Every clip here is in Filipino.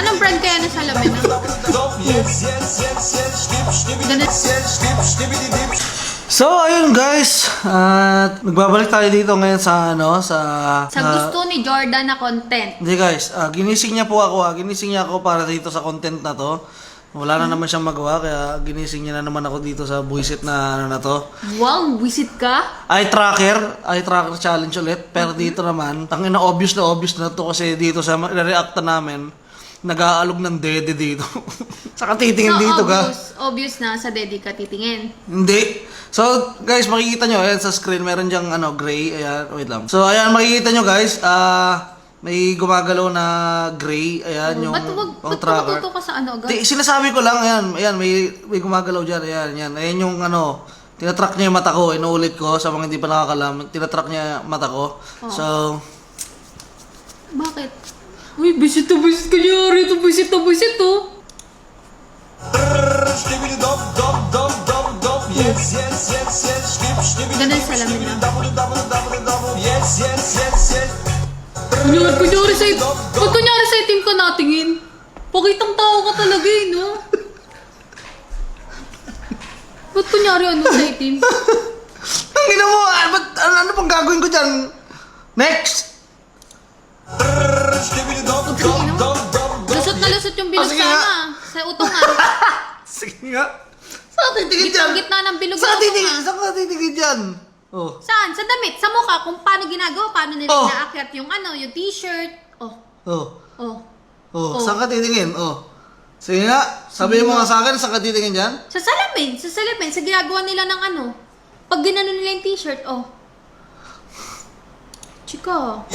Anong brand kaya na salamin? So, ayun guys, nagbabalik tayo dito ngayon sa Sa gusto ni Jordan na content. Hindi guys, ginising niya po ako, ginising niya ako para dito sa content na to. Wala na naman siyang magawa, kaya ginising niya na naman ako dito sa buwisit na na to. Wow, visit ka? Eye tracker challenge ulit. Pero dito naman, tangina obvious na to kasi dito sa react namin, nag-aalog ng dede dito. Saka titingin dito obvious na sa daddy ka titingin. Hindi. So, guys, makikita nyo, ayan sa screen, meron dyang gray, ayan, wait lang. So, ayan, makikita nyo guys, may gumagalaw na gray, ayan, yung tracker. Ba't matuto ka sa agad? Sinasabi ko lang, ayan, may gumagalaw dyan, ayan, yung tinatrack niya yung mata ko, inuulit ko, sa mga hindi pa nakakalam, tinatrack niya yung mata ko. Oh. So, bakit? Uy, bisit ka nyari ito, bisit oh. Ganda yung salamin na. Kunyari sa itim ka natingin. Pakitang tao ka talaga no? Ba't kunyari sa itim? ang ina mo, ano pang gagawin ko dyan? Next! Lusot na lusot yung bilog sana. Sa utungan. Sige nga. Saan titigil dyan? Sa gitna ng bilog Saan na utungan. Saan ka titigil dyan? Oh. Saan? Sa damit. Sa mukha. Kung paano ginagawa. Paano nila inaakyat yung yung t-shirt. Saan ka titingin? Sige nga. Sabihin mo nga sa akin, saan ka titingin dyan? Sa salamin. Sa salamin. Sa ginagawa nila ng Pag ginano nila yung t-shirt, Chika.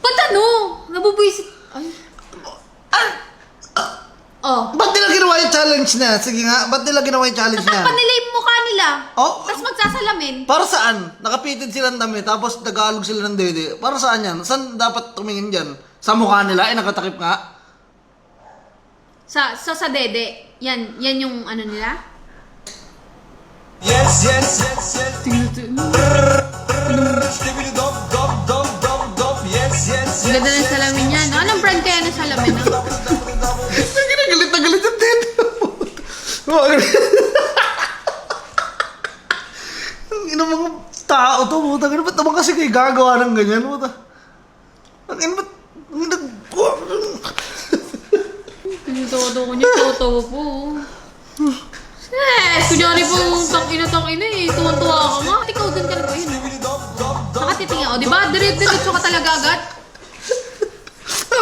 Ba't nabubuisit. Ay. Ba't nila ginawa yung challenge na? Sige nga, ba't nila ginawa yung challenge na? Tatakpan nila yung mukha nila. Tapos magsasalamin. Para saan? Nakapitid sila ng damit, tapos nag-aalog sila ng dede. Para saan yan? Saan dapat tumingin dyan? Sa mukha nila? Nakatakip nga? Sa dede. Yan yung nila? Ganda ng salamin niya. Anong brand kaya ng salamin? Galit na galit yung dede. Ang ina mga tao to, putang ina, ba't naman kasi kayo gagawa ng ganyan, puta? Ang ina, ba't Tinutawa ko niya, tawa po. Kunyari po, tang-ina tuwan-tuwa ka nga. Ikaw din ka na ba yun? Nakatitingin, diba? Diretso ka talaga agad.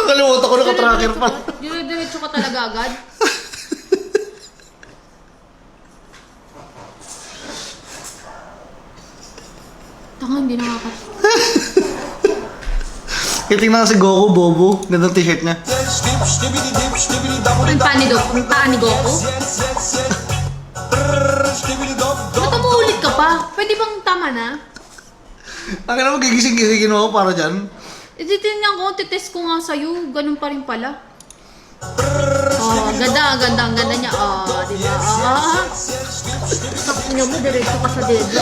nakalimutan ko naka-tracker pa. Diretso ka talaga agad. Tanga, hindi nakakat. Tingnan nga si Goku, bobo. Gandang t-shirt niya. Ang paa ni Goku? Ba't umuulit ka pa? Pwede bang tama na? Ang ina mo, gigising-gisingin mo ako para dyan. Titignan ko, titest ko nga sa'yo. Ganun pa rin pala. Ganda niya. Diba? Sakto niya mo, diretso ka sa dede.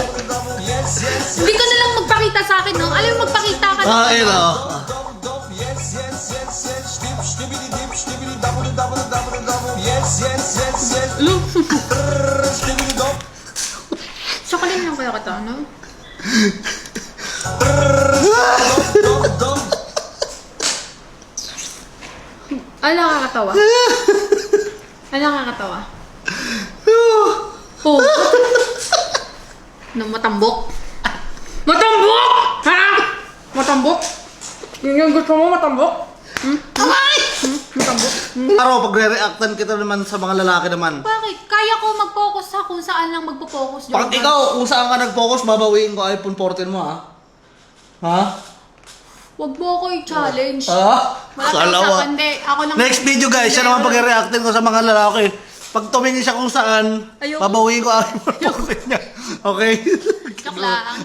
Hindi ka na lang magpakita sa akin, no? Alam mo, magpakita ka na. Ayun o. Chocolate lang kaya kita, no? Nakakatawa. Nakakatawa. Matambok? Matambok! Ha? Matambok? Yun yung gusto mo, matambok? Amay! Matambok? Araw, pagre-reactan kita naman sa mga lalaki naman. Bakit? Kaya ko mag-focus sa kung saan lang magpo-focus. Pag ikaw, kung saan ka nag-focus, babawiin ko iPhone 14 mo, ha? Ha? Huwag mo ako i-challenge. Kalawa. Ako lang. Next video guys, siya naman pag-reactin ko sa mga lalaki. Pag tumingin siya kung saan, babawiin ko iPhone 14 niya. Okay? Joke lang.